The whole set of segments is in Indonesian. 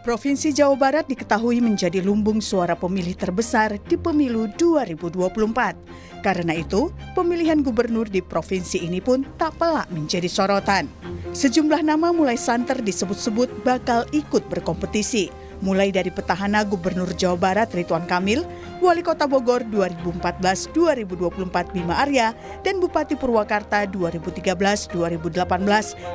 Provinsi Jawa Barat diketahui menjadi lumbung suara pemilih terbesar di pemilu 2024. Karena itu, pemilihan gubernur di provinsi ini pun tak pelak menjadi sorotan. Sejumlah nama mulai santer disebut-sebut bakal ikut berkompetisi, mulai dari petahana Gubernur Jawa Barat Ridwan Kamil, Wali Kota Bogor 2014-2024 Bima Arya, dan Bupati Purwakarta 2013-2018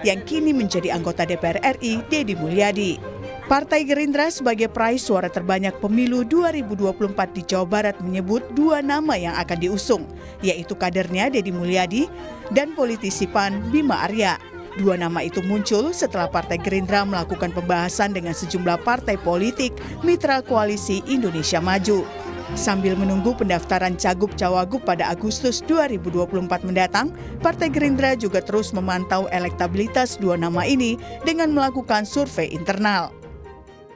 yang kini menjadi anggota DPR RI Deddy Mulyadi. Partai Gerindra sebagai peraih suara terbanyak pemilu 2024 di Jawa Barat menyebut dua nama yang akan diusung, yaitu kadernya Deddy Mulyadi dan politisi PAN Bima Arya. Dua nama itu muncul setelah Partai Gerindra melakukan pembahasan dengan sejumlah partai politik mitra koalisi Indonesia Maju. Sambil menunggu pendaftaran Cagup-Cawagup pada Agustus 2024 mendatang, Partai Gerindra juga terus memantau elektabilitas dua nama ini dengan melakukan survei internal.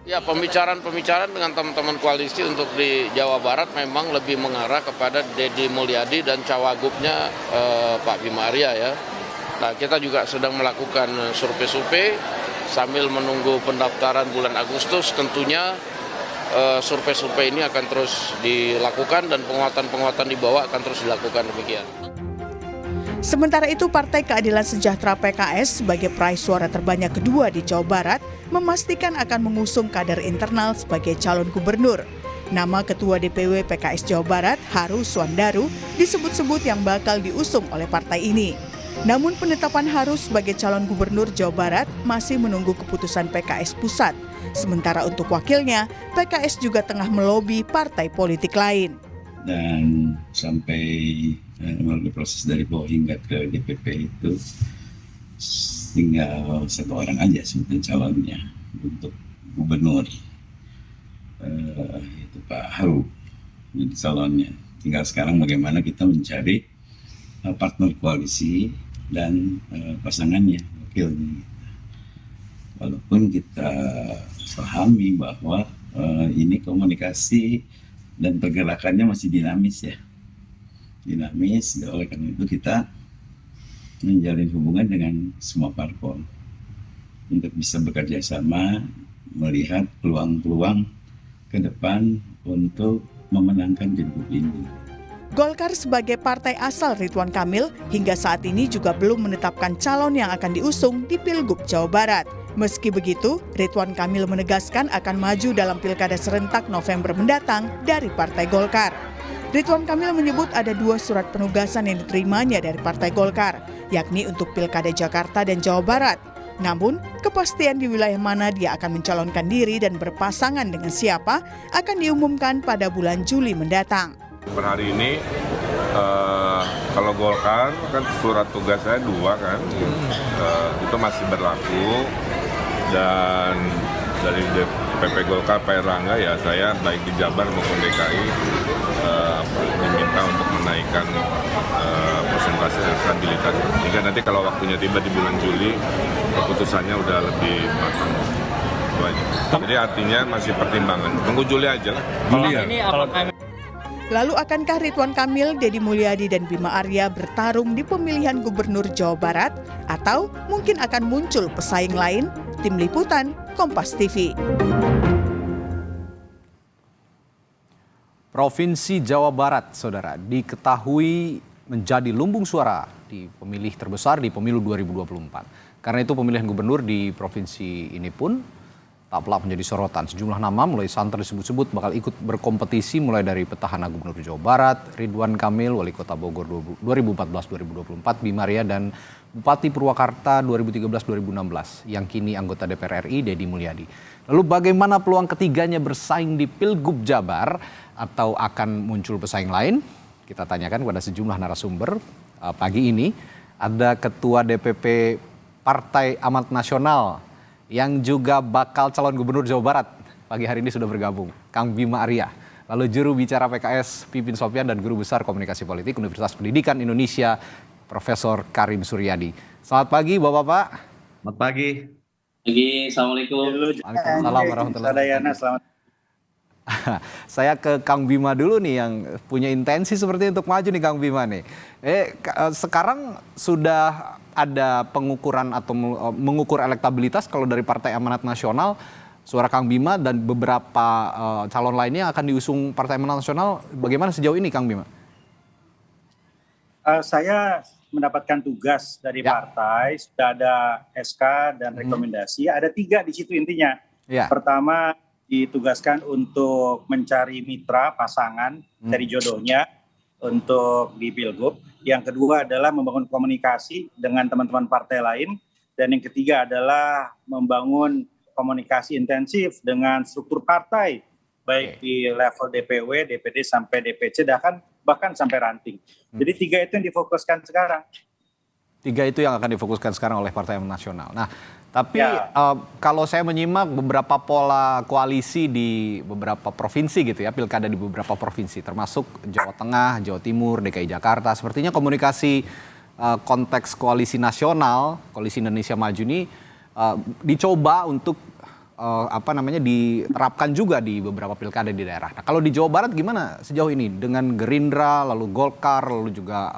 Ya, pembicaraan dengan teman-teman koalisi untuk di Jawa Barat memang lebih mengarah kepada Deddy Mulyadi dan cawagupnya Pak Bima Arya ya. Nah, kita juga sedang melakukan survei-survei sambil menunggu pendaftaran bulan Agustus. Tentunya survei-survei ini akan terus dilakukan dan penguatan-penguatan di bawah akan terus dilakukan demikian. Sementara itu, Partai Keadilan Sejahtera PKS sebagai peraih suara terbanyak kedua di Jawa Barat memastikan akan mengusung kader internal sebagai calon gubernur. Nama Ketua DPW PKS Jawa Barat, Haru Swandaru, disebut-sebut yang bakal diusung oleh partai ini. Namun penetapan Haru sebagai calon gubernur Jawa Barat masih menunggu keputusan PKS Pusat. Sementara untuk wakilnya, PKS juga tengah melobi partai politik lain. Dan sampai melalui proses dari bawah hingga ke DPP itu tinggal satu orang aja sebetulnya calonnya untuk gubernur, itu Pak Haru jadi calonnya. Tinggal sekarang bagaimana kita mencari partner koalisi dan pasangannya, wakilnya. Walaupun kita pahami bahwa ini komunikasi dan pergerakannya masih dinamis ya. Dinamis, oleh karena itu kita menjalin hubungan dengan semua parpol untuk bisa bekerja sama melihat peluang-peluang ke depan untuk memenangkan Pilgub ini. Golkar sebagai partai asal Ridwan Kamil hingga saat ini juga belum menetapkan calon yang akan diusung di Pilgub Jawa Barat. Meski begitu, Ridwan Kamil menegaskan akan maju dalam pilkada serentak November mendatang dari Partai Golkar. Ridwan Kamil menyebut ada dua surat penugasan yang diterimanya dari Partai Golkar, yakni untuk pilkada Jakarta dan Jawa Barat. Namun, kepastian di wilayah mana dia akan mencalonkan diri dan berpasangan dengan siapa akan diumumkan pada bulan Juli mendatang. Per hari ini, kalau Golkar kan surat tugas saya dua kan, itu masih berlaku. Dan dari DPP Golkar Pak Erlangga ya saya baik di Jabar maupun DKI diminta untuk menaikkan persentase elektabilitas. Sehingga nanti kalau waktunya tiba di bulan Juli keputusannya udah lebih matang. Jadi artinya masih pertimbangan. Tunggu Juli aja lah. Lalu akankah Ridwan Kamil, Deddy Mulyadi, dan Bima Arya bertarung di pemilihan gubernur Jawa Barat? Atau mungkin akan muncul pesaing lain? Tim Liputan, Kompas TV. Provinsi Jawa Barat, saudara, diketahui menjadi lumbung suara di pemilih terbesar di pemilu 2024. Karena itu pemilihan gubernur di provinsi ini pun tak pelak menjadi sorotan. Sejumlah nama mulai santer disebut-sebut bakal ikut berkompetisi mulai dari petahana Gubernur Jawa Barat, Ridwan Kamil, Wali Kota Bogor 2014-2024, Bima Arya, dan Bupati Purwakarta 2013-2016 yang kini anggota DPR RI Deddy Mulyadi. Lalu bagaimana peluang ketiganya bersaing di Pilgub Jabar atau akan muncul pesaing lain? Kita tanyakan kepada sejumlah narasumber pagi ini. Ada Ketua DPP Partai Amanat Nasional yang juga bakal calon gubernur Jawa Barat. Pagi hari ini sudah bergabung, Kang Bima Arya. Lalu juru bicara PKS Pipin Sopian dan Guru Besar Komunikasi Politik Universitas Pendidikan Indonesia, Profesor Karim Suryadi. Selamat pagi Bapak-Bapak. Selamat pagi. Assalamualaikum. Waalaikumsalam warahmatullahi wabarakatuh. Saya ke Kang Bima dulu nih yang punya intensi seperti untuk maju nih Kang Bima nih. Sekarang sudah ada pengukuran atau mengukur elektabilitas kalau dari Partai Amanat Nasional suara Kang Bima dan beberapa calon lainnya akan diusung Partai Amanat Nasional. Bagaimana sejauh ini Kang Bima? Saya mendapatkan tugas dari partai, sudah ada SK dan rekomendasi, ada 3 di situ intinya. Pertama, ditugaskan untuk mencari mitra pasangan dari jodohnya untuk di Pilgub. Yang kedua adalah membangun komunikasi dengan teman-teman partai lain. Dan yang ketiga adalah membangun komunikasi intensif dengan struktur partai, baik di level DPW, DPD sampai DPC, bahkan sampai ranting. Jadi 3 itu yang difokuskan sekarang. 3 itu yang akan difokuskan sekarang oleh Partai Amanat Nasional. Nah, tapi kalau saya menyimak beberapa pola koalisi di beberapa provinsi gitu ya, pilkada di beberapa provinsi, termasuk Jawa Tengah, Jawa Timur, DKI Jakarta, sepertinya komunikasi konteks koalisi nasional, koalisi Indonesia Maju ini dicoba untuk diterapkan juga di beberapa pilkada di daerah. Nah, kalau di Jawa Barat gimana sejauh ini dengan Gerindra, lalu Golkar, lalu juga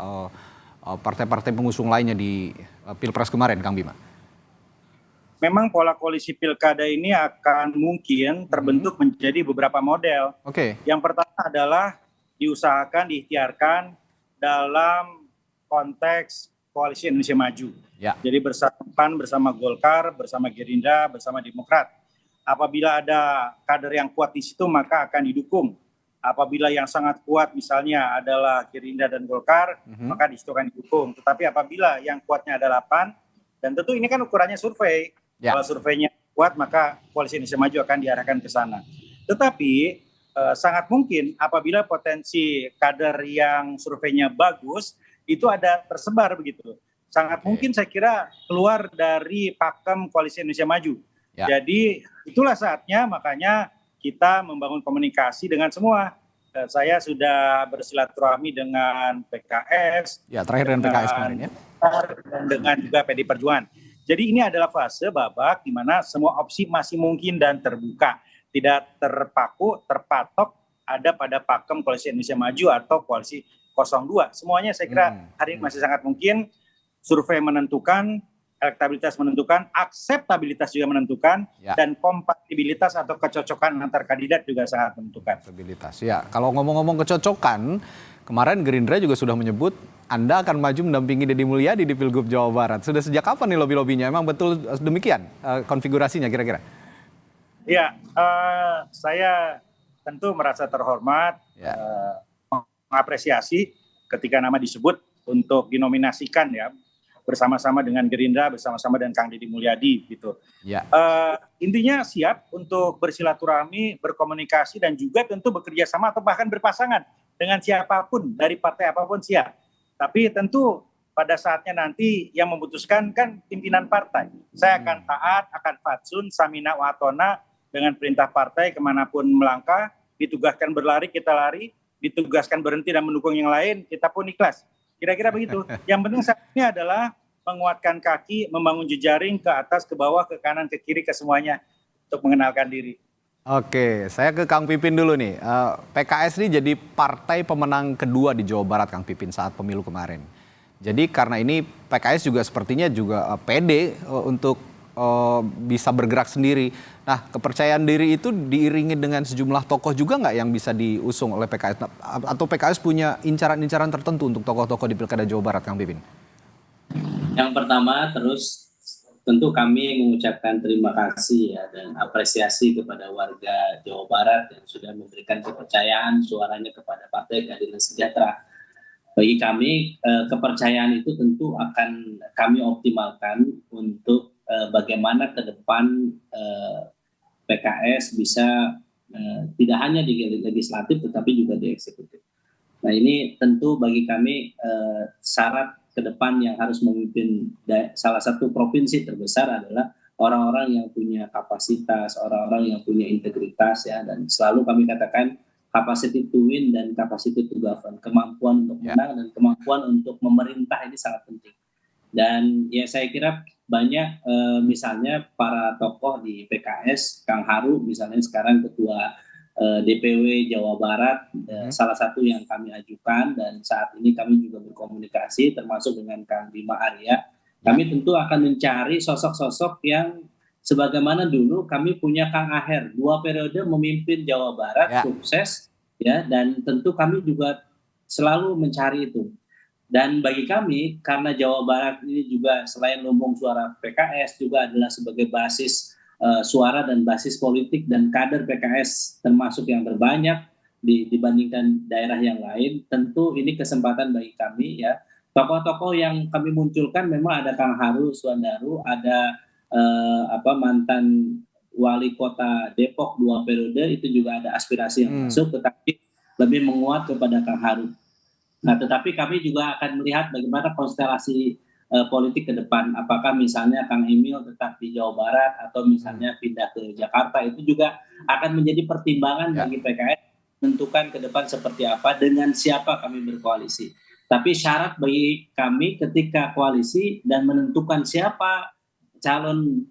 partai-partai pengusung lainnya di Pilpres kemarin, Kang Bima? Memang pola koalisi pilkada ini akan mungkin terbentuk menjadi beberapa model. Yang pertama adalah diusahakan, diikhtiarkan dalam konteks koalisi Indonesia Maju. Jadi bersama Golkar, bersama Gerindra, bersama Demokrat. Apabila ada kader yang kuat di situ maka akan didukung. Apabila yang sangat kuat misalnya adalah Gerindra dan Golkar, maka di situ akan didukung. Tetapi apabila yang kuatnya adalah PAN, dan tentu ini kan ukurannya survei. Kalau surveinya kuat maka koalisi Indonesia Maju akan diarahkan ke sana. Tetapi sangat mungkin apabila potensi kader yang surveinya bagus itu ada tersebar begitu. Sangat mungkin saya kira keluar dari pakem koalisi Indonesia Maju. Jadi itulah saatnya makanya kita membangun komunikasi dengan semua. Saya sudah bersilaturahmi dengan PKS. Terakhir dengan PKS kemarin ya. Dan dengan juga PD Perjuangan. Jadi ini adalah fase babak di mana semua opsi masih mungkin dan terbuka. Tidak terpaku, terpatok ada pada pakem koalisi Indonesia Maju atau koalisi 02. Semuanya saya kira hari ini masih sangat mungkin. Survei menentukan, elektabilitas menentukan, akseptabilitas juga menentukan, dan kompatibilitas atau kecocokan antar kandidat juga sangat menentukan. Kompatibilitas, kalau ngomong-ngomong kecocokan, kemarin Gerindra juga sudah menyebut Anda akan maju mendampingi Deddy Mulyadi di Pilgub Jawa Barat. Sudah sejak kapan nih lobby-lobbynya? Emang betul demikian konfigurasinya kira-kira? Saya tentu merasa terhormat, mengapresiasi ketika nama disebut untuk dinominasikan bersama-sama dengan Gerindra, bersama-sama dengan Kang Deddy Mulyadi gitu. Intinya siap untuk bersilaturahmi, berkomunikasi dan juga tentu bekerja sama atau bahkan berpasangan dengan siapapun dari partai apapun siap. Tapi tentu pada saatnya nanti yang memutuskan kan pimpinan partai. Saya akan taat, akan fatsun, samina wa atona dengan perintah partai kemanapun melangkah, ditugaskan berlari kita lari, ditugaskan berhenti dan mendukung yang lain kita pun ikhlas. Kira-kira begitu. Yang penting saat ini adalah menguatkan kaki, membangun jejaring ke atas, ke bawah, ke kanan, ke kiri, ke semuanya untuk mengenalkan diri. Oke, saya ke Kang Pipin dulu nih. PKS ini jadi partai pemenang kedua di Jawa Barat, Kang Pipin, saat pemilu kemarin. Jadi karena ini PKS juga sepertinya juga pede untuk bisa bergerak sendiri. Nah, kepercayaan diri itu diiringi dengan sejumlah tokoh juga nggak yang bisa diusung oleh PKS? Atau PKS punya incaran-incaran tertentu untuk tokoh-tokoh di Pilkada Jawa Barat, Kang Pipin? Yang pertama, tentu kami mengucapkan terima kasih dan apresiasi kepada warga Jawa Barat yang sudah memberikan kepercayaan suaranya kepada Partai Keadilan Sejahtera. Bagi kami, kepercayaan itu tentu akan kami optimalkan untuk bagaimana ke depan PKS bisa tidak hanya di legislatif tetapi juga di eksekutif. Nah, ini tentu bagi kami syarat ke depan yang harus memimpin salah satu provinsi terbesar adalah orang-orang yang punya kapasitas, orang-orang yang punya integritas dan selalu kami katakan capacity to win dan capacity to govern, kemampuan untuk menang dan kemampuan untuk memerintah ini sangat penting. Dan saya kira banyak misalnya para tokoh di PKS, Kang Haru misalnya sekarang ketua DPW Jawa Barat, salah satu yang kami ajukan dan saat ini kami juga berkomunikasi termasuk dengan Kang Bima Arya. Kami tentu akan mencari sosok-sosok yang sebagaimana dulu kami punya Kang Aher 2 periode memimpin Jawa Barat sukses ya, dan tentu kami juga selalu mencari itu. Dan bagi kami karena Jawa Barat ini juga selain lumbung suara PKS juga adalah sebagai basis suara dan basis politik dan kader PKS termasuk yang terbanyak dibandingkan daerah yang lain, tentu ini kesempatan bagi kami ya. Tokoh-tokoh yang kami munculkan memang ada Kang Haru Suandaru, ada mantan wali kota Depok 2 periode, itu juga ada aspirasi yang masuk, tetapi lebih menguat kepada Kang Haru. Nah, tetapi kami juga akan melihat bagaimana konstelasi politik ke depan. Apakah misalnya Kang Emil tetap di Jawa Barat atau misalnya pindah ke Jakarta, itu juga akan menjadi pertimbangan bagi PKS menentukan ke depan seperti apa, dengan siapa kami berkoalisi. Tapi syarat bagi kami ketika koalisi dan menentukan siapa calon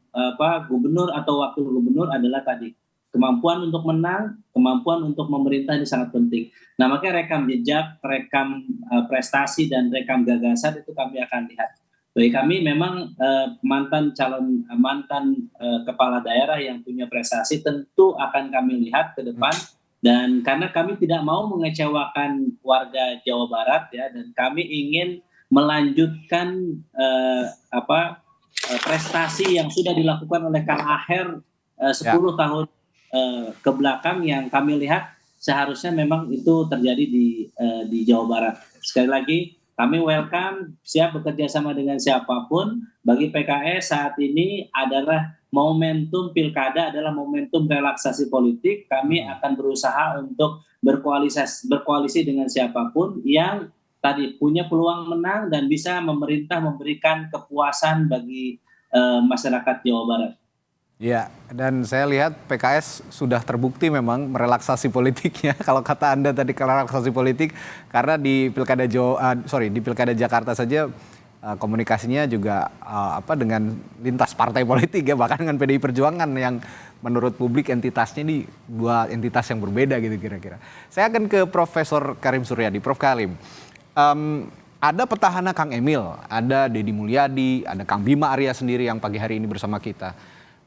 gubernur atau wakil gubernur adalah tadi kemampuan untuk menang, kemampuan untuk memerintah ini sangat penting. Nah, makanya rekam jejak, rekam prestasi dan rekam gagasan itu kami akan lihat. Bagi kami memang mantan kepala daerah yang punya prestasi tentu akan kami lihat ke depan. Dan karena kami tidak mau mengecewakan warga Jawa Barat ya, dan kami ingin melanjutkan prestasi yang sudah dilakukan oleh Kang Aher 10 tahun ke belakang, yang kami lihat seharusnya memang itu terjadi di Jawa Barat. Sekali lagi kami welcome, siap bekerja sama dengan siapapun. Bagi PKS saat ini adalah momentum pilkada, adalah momentum relaksasi politik. Kami akan berusaha untuk berkoalisi dengan siapapun yang tadi punya peluang menang dan bisa memberikan kepuasan bagi masyarakat Jawa Barat. Ya, dan saya lihat PKS sudah terbukti memang merelaksasi politiknya. Kalau kata Anda tadi relaksasi politik, karena di Pilkada Jakarta saja komunikasinya juga dengan lintas partai politik ya, bahkan dengan PDI Perjuangan yang menurut publik entitasnya ini 2 entitas yang berbeda gitu kira-kira. Saya akan ke Profesor Karim Suryadi. Prof Karim, ada petahana Kang Emil, ada Deddy Mulyadi, ada Kang Bima Arya sendiri yang pagi hari ini bersama kita.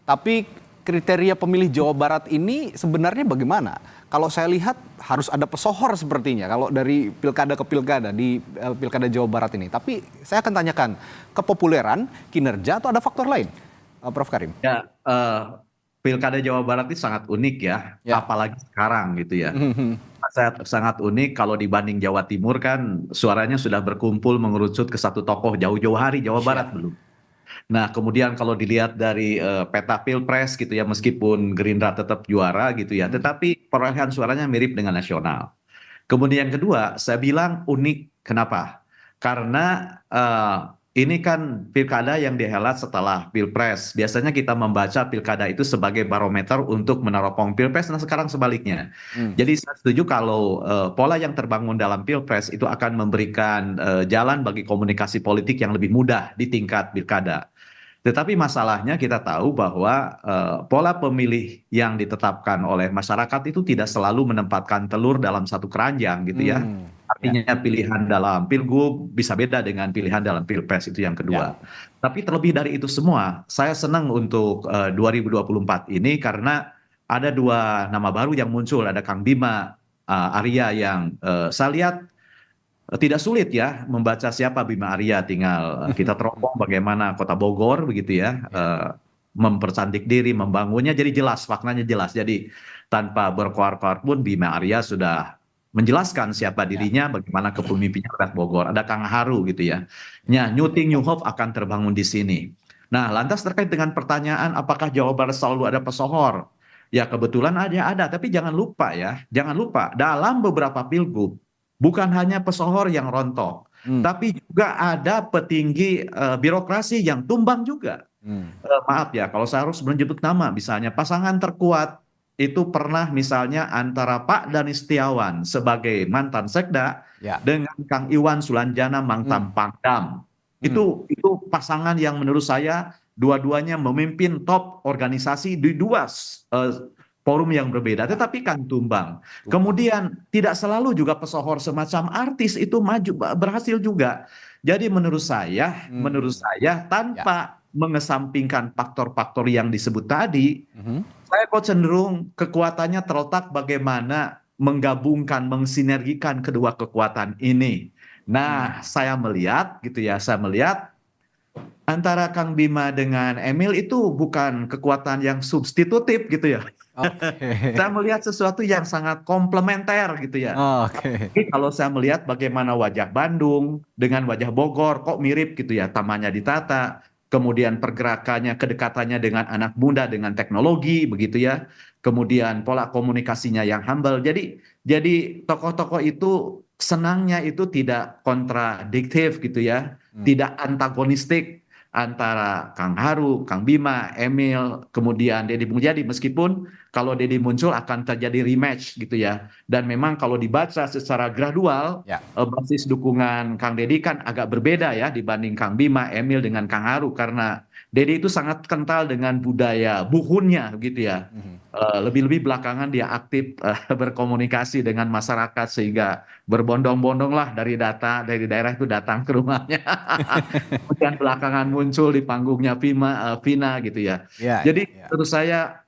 Tapi kriteria pemilih Jawa Barat ini sebenarnya bagaimana? Kalau saya lihat harus ada pesohor sepertinya kalau dari pilkada ke pilkada di pilkada Jawa Barat ini. Tapi saya akan tanyakan kepopuleran, kinerja atau ada faktor lain, Prof Karim? Ya, pilkada Jawa Barat ini sangat unik ya, apalagi sekarang gitu ya. Sangat unik kalau dibanding Jawa Timur kan suaranya sudah berkumpul mengerucut ke satu tokoh jauh-jauh hari, Jawa Barat belum. Nah, kemudian kalau dilihat dari peta pilpres gitu ya, meskipun Gerindra tetap juara gitu ya, tetapi perolehan suaranya mirip dengan nasional. Kemudian yang kedua, saya bilang unik. Kenapa? Karena ini kan pilkada yang dihelat setelah pilpres. Biasanya kita membaca pilkada itu sebagai barometer untuk meneropong pilpres, nah sekarang sebaliknya. Jadi saya setuju kalau pola yang terbangun dalam pilpres itu akan memberikan jalan bagi komunikasi politik yang lebih mudah di tingkat pilkada. Tetapi masalahnya kita tahu bahwa pola pemilih yang ditetapkan oleh masyarakat itu tidak selalu menempatkan telur dalam satu keranjang gitu ya. Artinya pilihan dalam pilgub bisa beda dengan pilihan dalam pilpres, itu yang kedua. Tapi terlebih dari itu semua, saya senang untuk 2024 ini karena ada 2 nama baru yang muncul. Ada Kang Bima Arya yang saya lihat tidak sulit ya membaca siapa Bima Arya, tinggal kita teropong bagaimana Kota Bogor begitu ya, mempercantik diri, membangunnya, jadi jelas, maknanya jelas. Jadi tanpa berkoar-koar pun Bima Arya sudah menjelaskan siapa dirinya, bagaimana kepemimpinan rakyat Bogor. Ada Kang Haru gitu ya. New Thing New Hope akan terbangun di sini. Nah, lantas terkait dengan pertanyaan apakah Jawa Barat selalu ada pesohor? Ya kebetulan ada, tapi jangan lupa dalam beberapa pilgub bukan hanya pesohor yang rontok, tapi juga ada petinggi birokrasi yang tumbang juga. Maaf ya, kalau saya harus menyebut nama, misalnya pasangan terkuat itu pernah misalnya antara Pak Dani Setiawan sebagai mantan Sekda dengan Kang Iwan Sulanjana mantan Pangdam. Itu pasangan yang menurut saya dua-duanya memimpin top organisasi di 2 forum yang berbeda, tetapi kan tumbang. Kemudian tidak selalu juga pesohor semacam artis itu maju berhasil juga. Jadi menurut saya tanpa mengesampingkan faktor-faktor yang disebut tadi, saya kok cenderung kekuatannya terletak bagaimana menggabungkan, mensinergikan kedua kekuatan ini. Nah, saya melihat gitu ya, saya melihat antara Kang Bima dengan Emil itu bukan kekuatan yang substitutif gitu ya. Saya melihat sesuatu yang sangat komplementer gitu ya. Tapi kalau saya melihat bagaimana wajah Bandung dengan wajah Bogor kok mirip gitu ya, tamannya ditata, kemudian pergerakannya, kedekatannya dengan anak muda, dengan teknologi begitu ya. Kemudian pola komunikasinya yang humble. Jadi tokoh-tokoh itu senangnya itu tidak kontradiktif gitu ya, tidak antagonistik antara Kang Haru, Kang Bima, Emil, kemudian Deddy Mulyadi, meskipun kalau Deddy muncul akan terjadi rematch gitu ya. Dan memang kalau dibaca secara gradual, basis dukungan Kang Deddy kan agak berbeda ya dibanding Kang Bima, Emil dengan Kang Haru, karena Deddy itu sangat kental dengan budaya buhunnya gitu ya. Lebih-lebih belakangan dia aktif berkomunikasi dengan masyarakat sehingga berbondong-bondong lah dari daerah itu datang ke rumahnya. Kemudian belakangan muncul di panggungnya Vina gitu ya. Jadi menurut saya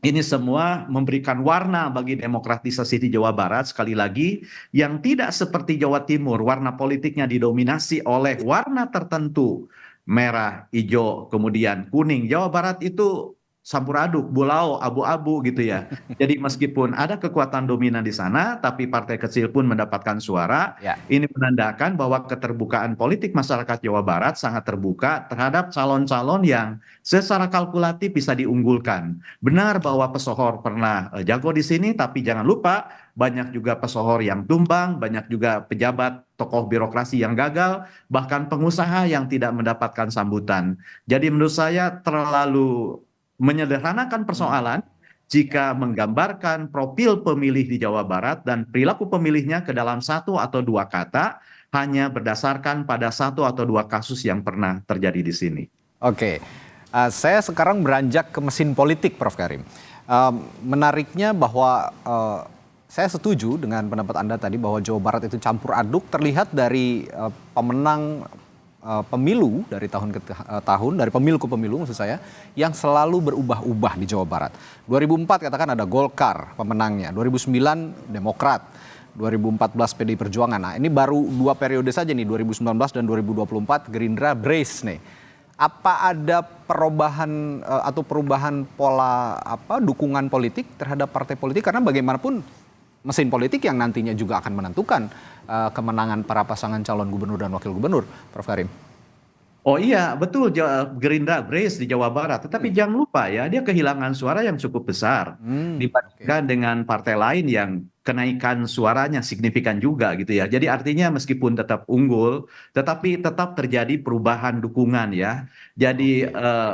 ini semua memberikan warna bagi demokratisasi di Jawa Barat, sekali lagi yang tidak seperti Jawa Timur, warna politiknya didominasi oleh warna tertentu, merah, hijau, kemudian kuning. Jawa Barat itu campur aduk, bulau, abu-abu gitu ya. Jadi meskipun ada kekuatan dominan di sana, tapi partai kecil pun mendapatkan suara. Ini menandakan bahwa keterbukaan politik masyarakat Jawa Barat sangat terbuka terhadap calon-calon yang secara kalkulatif bisa diunggulkan. Benar bahwa pesohor pernah jago di sini, tapi jangan lupa banyak juga pesohor yang tumbang, banyak juga pejabat tokoh birokrasi yang gagal, bahkan pengusaha yang tidak mendapatkan sambutan. Jadi menurut saya terlalu menyederhanakan persoalan jika menggambarkan profil pemilih di Jawa Barat dan perilaku pemilihnya ke dalam satu atau dua kata hanya berdasarkan pada satu atau dua kasus yang pernah terjadi di sini. Saya sekarang beranjak ke mesin politik, Prof. Karim. Menariknya bahwa saya setuju dengan pendapat Anda tadi bahwa Jawa Barat itu campur aduk, terlihat dari pemenang pemilu dari tahun ke tahun, dari pemilu ke pemilu maksud saya, yang selalu berubah-ubah di Jawa Barat. 2004 katakan ada Golkar pemenangnya, 2009 Demokrat, 2014 PDI Perjuangan. Nah, ini baru 2 periode saja nih, 2019 dan 2024 Gerindra brace nih. Apa ada perubahan atau perubahan pola dukungan politik terhadap partai politik, karena bagaimanapun mesin politik yang nantinya juga akan menentukan kemenangan para pasangan calon gubernur dan wakil gubernur, Prof. Karim. Oh iya, betul, Gerindra brace di Jawa Barat. Tetapi jangan lupa ya, dia kehilangan suara yang cukup besar dibandingkan dengan partai lain yang kenaikan suaranya signifikan juga gitu ya. Jadi artinya meskipun tetap unggul, tetapi tetap terjadi perubahan dukungan ya. Jadi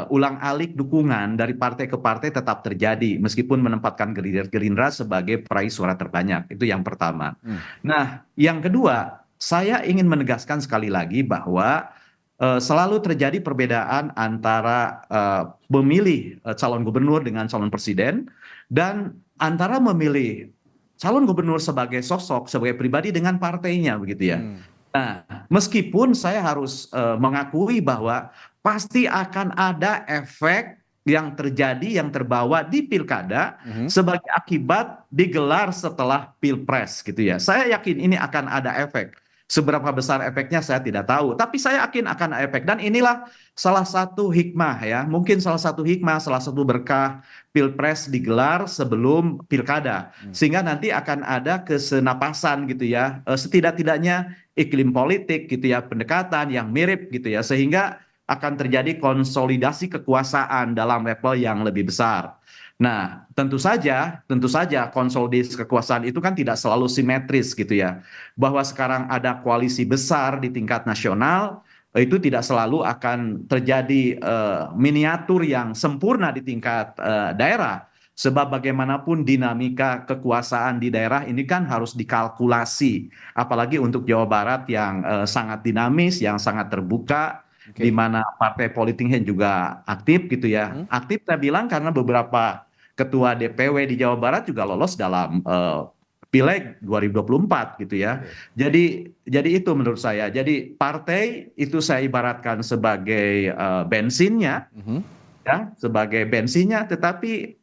ulang-alik dukungan dari partai ke partai tetap terjadi meskipun menempatkan Gerindra sebagai peraih suara terbanyak. Itu yang pertama. Nah, yang kedua, saya ingin menegaskan sekali lagi bahwa selalu terjadi perbedaan antara memilih calon gubernur dengan calon presiden dan antara memilih calon gubernur sebagai sosok, sebagai pribadi dengan partainya begitu ya. Nah, meskipun saya harus mengakui bahwa pasti akan ada efek yang terjadi, yang terbawa di pilkada sebagai akibat digelar setelah pilpres gitu ya. Saya yakin ini akan ada efek. Seberapa besar efeknya saya tidak tahu, tapi saya yakin akan ada efek. Dan inilah salah satu hikmah ya, mungkin salah satu hikmah, salah satu berkah pilpres digelar sebelum pilkada. Sehingga nanti akan ada kesenapasan gitu ya, setidak-tidaknya iklim politik gitu ya, pendekatan yang mirip gitu ya, sehingga akan terjadi konsolidasi kekuasaan dalam level yang lebih besar. Nah, tentu saja konsolidasi kekuasaan itu kan tidak selalu simetris gitu ya. Bahwa sekarang ada koalisi besar di tingkat nasional, itu tidak selalu akan terjadi miniatur yang sempurna di tingkat daerah. Sebab bagaimanapun dinamika kekuasaan di daerah ini kan harus dikalkulasi. Apalagi untuk Jawa Barat yang sangat dinamis, yang sangat terbuka, di mana partai politiknya juga aktif gitu ya. Aktif saya bilang karena beberapa ketua DPW di Jawa Barat juga lolos dalam Pileg 2024 gitu ya. Jadi itu menurut saya. Jadi partai itu saya ibaratkan sebagai bensinnya, ya, sebagai bensinnya, tetapi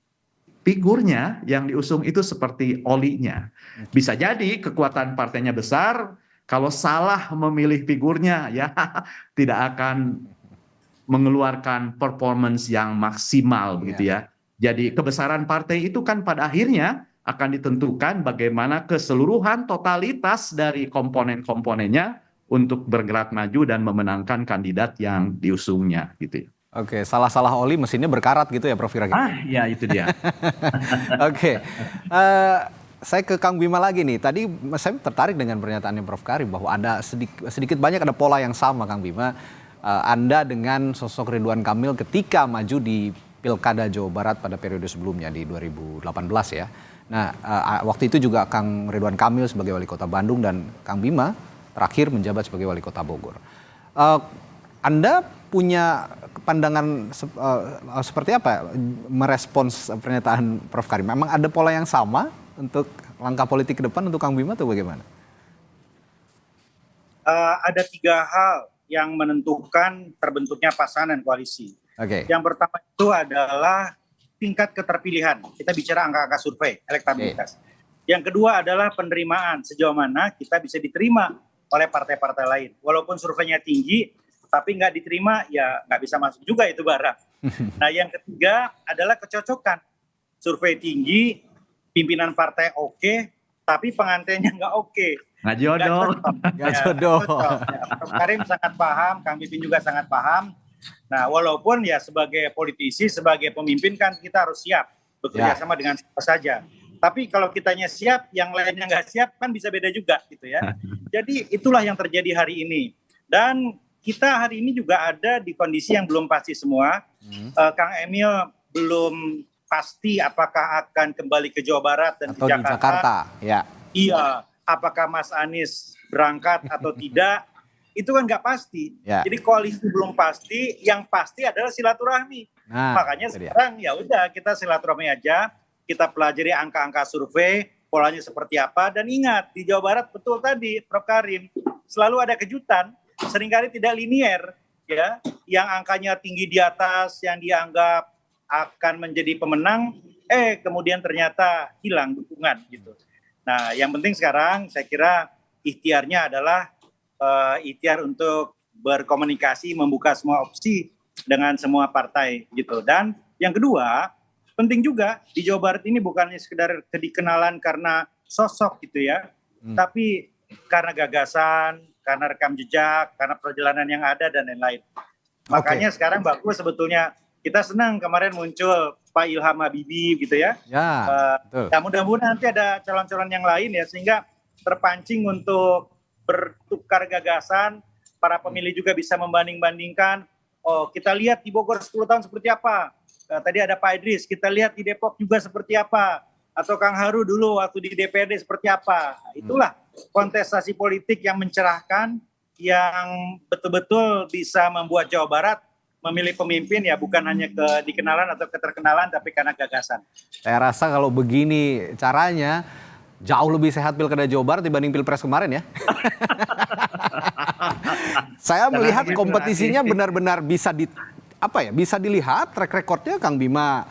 figurnya yang diusung itu seperti olinya. Bisa jadi kekuatan partainya besar, kalau salah memilih figurnya ya tidak akan mengeluarkan performance yang maksimal begitu ya. Jadi kebesaran partai itu kan pada akhirnya akan ditentukan bagaimana keseluruhan totalitas dari komponen-komponennya untuk bergerak maju dan memenangkan kandidat yang diusungnya gitu ya. Oke, salah-salah oli mesinnya berkarat gitu ya Prof kira-kira? Ya itu dia. Oke, saya ke Kang Bima lagi nih. Tadi saya tertarik dengan pernyataannya Prof Karim bahwa ada sedikit banyak ada pola yang sama Kang Bima. Anda dengan sosok Ridwan Kamil ketika maju di Pilkada Jawa Barat pada periode sebelumnya di 2018 ya. Nah, waktu itu juga Kang Ridwan Kamil sebagai wali kota Bandung dan Kang Bima terakhir menjabat sebagai wali kota Bogor. Anda punya pandangan seperti apa merespons pernyataan Prof Karim? Memang ada pola yang sama untuk langkah politik ke depan untuk Kang Bima atau bagaimana? Ada 3 hal yang menentukan terbentuknya pasangan dan koalisi. Yang pertama itu adalah tingkat keterpilihan. Kita bicara angka-angka survei, elektabilitas. Yang kedua adalah penerimaan, sejauh mana kita bisa diterima oleh partai-partai lain. Walaupun surveinya tinggi, tapi nggak diterima, ya nggak bisa masuk juga itu barang. Nah, yang ketiga adalah kecocokan. Survei tinggi, pimpinan partai oke, tapi pengantinnya nggak oke. Nggak jodoh. Nggak jodoh. Prof Karim sangat paham, Kang Pipin juga sangat paham. Nah, walaupun ya sebagai politisi, sebagai pemimpin kan kita harus siap bekerja sama dengan siapa saja. Tapi kalau kitanya siap, yang lainnya nggak siap kan bisa beda juga gitu ya. Jadi itulah yang terjadi hari ini. Dan kita hari ini juga ada di kondisi yang belum pasti semua. Kang Emil belum pasti apakah akan kembali ke Jawa Barat dan atau ke di Jakarta. Ya. Iya, apakah Mas Anies berangkat atau tidak, itu kan nggak pasti. Jadi koalisi belum pasti, yang pasti adalah silaturahmi. Makanya sekarang ya udah kita silaturahmi aja, kita pelajari angka-angka survei, polanya seperti apa, dan ingat di Jawa Barat betul tadi Prof Karim, selalu ada kejutan, seringkali tidak linier, ya, yang angkanya tinggi di atas, yang dianggap akan menjadi pemenang, kemudian ternyata hilang dukungan gitu. Nah, yang penting sekarang saya kira ikhtiarnya adalah ikhtiar untuk berkomunikasi, membuka semua opsi dengan semua partai gitu. Dan yang kedua, penting juga di Jawa Barat ini bukannya sekedar dikenalan karena sosok gitu ya, tapi karena gagasan, karena rekam jejak, karena perjalanan yang ada dan lain-lain. Makanya sekarang bagus sebetulnya, kita senang kemarin muncul Pak Ilham Habibie gitu ya. Ya mudah-mudahan nanti ada calon-calon yang lain ya, sehingga terpancing untuk bertukar gagasan, para pemilih juga bisa membanding-bandingkan. Oh, kita lihat di Bogor 10 tahun seperti apa. Tadi ada Pak Idris, kita lihat di Depok juga seperti apa. Atau Kang Haru dulu waktu di DPRD seperti apa. Itulah kontestasi politik yang mencerahkan, yang betul-betul bisa membuat Jawa Barat memilih pemimpin ya bukan hanya dikenalan atau keterkenalan, tapi karena gagasan. Saya rasa kalau begini caranya, jauh lebih sehat Pilkada Jawa Barat dibanding Pilpres kemarin ya. Saya melihat kompetisinya benar-benar bisa bisa dilihat track recordnya Kang Bima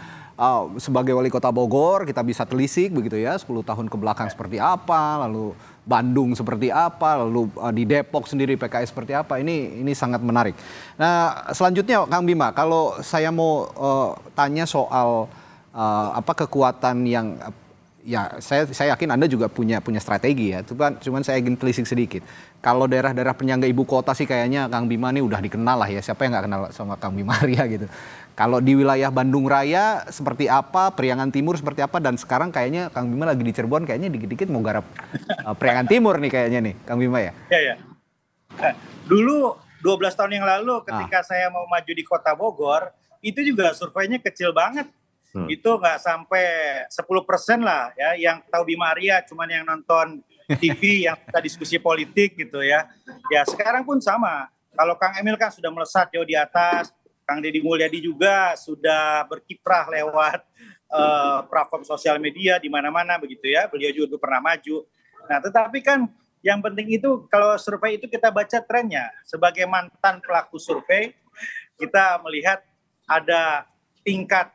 sebagai wali kota Bogor, kita bisa telisik begitu ya, 10 tahun ke belakang seperti apa, lalu Bandung seperti apa, lalu di Depok sendiri PKS seperti apa, ini sangat menarik. Nah, selanjutnya Kang Bima, kalau saya mau tanya soal kekuatan yang ya saya yakin Anda juga punya strategi ya. Cuman saya ingin telisik sedikit. Kalau daerah-daerah penyangga ibu kota sih kayaknya Kang Bima ini udah dikenal lah ya. Siapa yang nggak kenal sama Kang Bima Arya gitu. Kalau di wilayah Bandung Raya seperti apa, Priangan Timur seperti apa, dan sekarang kayaknya Kang Bima lagi di Cirebon, kayaknya dikit-dikit mau garap Priangan Timur nih kayaknya nih Kang Bima ya. Iya. Dulu 12 tahun yang lalu ketika saya mau maju di Kota Bogor, itu juga surveinya kecil banget. Itu nggak sampai 10% lah ya, yang tahu Bima Arya cuman yang nonton TV, yang kita diskusi politik gitu ya. Ya sekarang pun sama. Kalau Kang Emil kan sudah melesat jauh di atas, Kang Deddy Mulyadi juga sudah berkiprah lewat platform sosial media di mana-mana begitu ya. Beliau juga pernah maju. Nah, tetapi kan yang penting itu kalau survei itu kita baca trennya. Sebagai mantan pelaku survei, kita melihat ada tingkat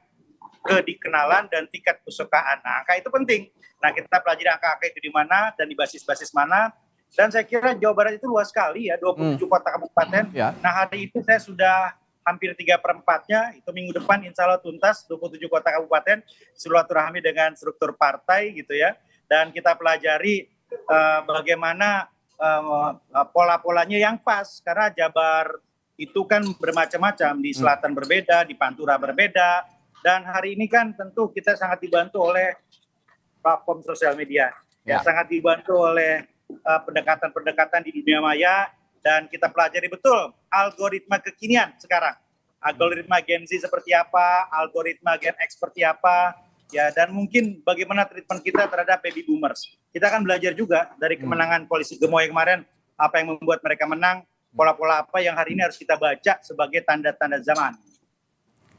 kedikenalan dan tingkat kesukaan. Nah, angka itu penting. Nah, kita pelajari angka-angka itu di mana dan di basis-basis mana. Dan saya kira Jawa Barat itu luas sekali ya, 27 kota kabupaten. Ya. Nah, hari itu saya sudah hampir 3/4-nya, itu minggu depan insya Allah tuntas 27 kota kabupaten, silaturahmi dengan struktur partai gitu ya. Dan kita pelajari bagaimana pola-polanya yang pas, karena Jabar itu kan bermacam-macam, di selatan berbeda, di Pantura berbeda, dan hari ini kan tentu kita sangat dibantu oleh platform sosial media, ya sangat dibantu oleh pendekatan-pendekatan di dunia maya, dan kita pelajari betul algoritma kekinian sekarang, algoritma Gen Z seperti apa, algoritma Gen X seperti apa, ya, dan mungkin bagaimana treatment kita terhadap baby boomers. Kita akan belajar juga dari kemenangan koalisi Gemoy kemarin, apa yang membuat mereka menang, pola-pola apa yang hari ini harus kita baca sebagai tanda-tanda zaman.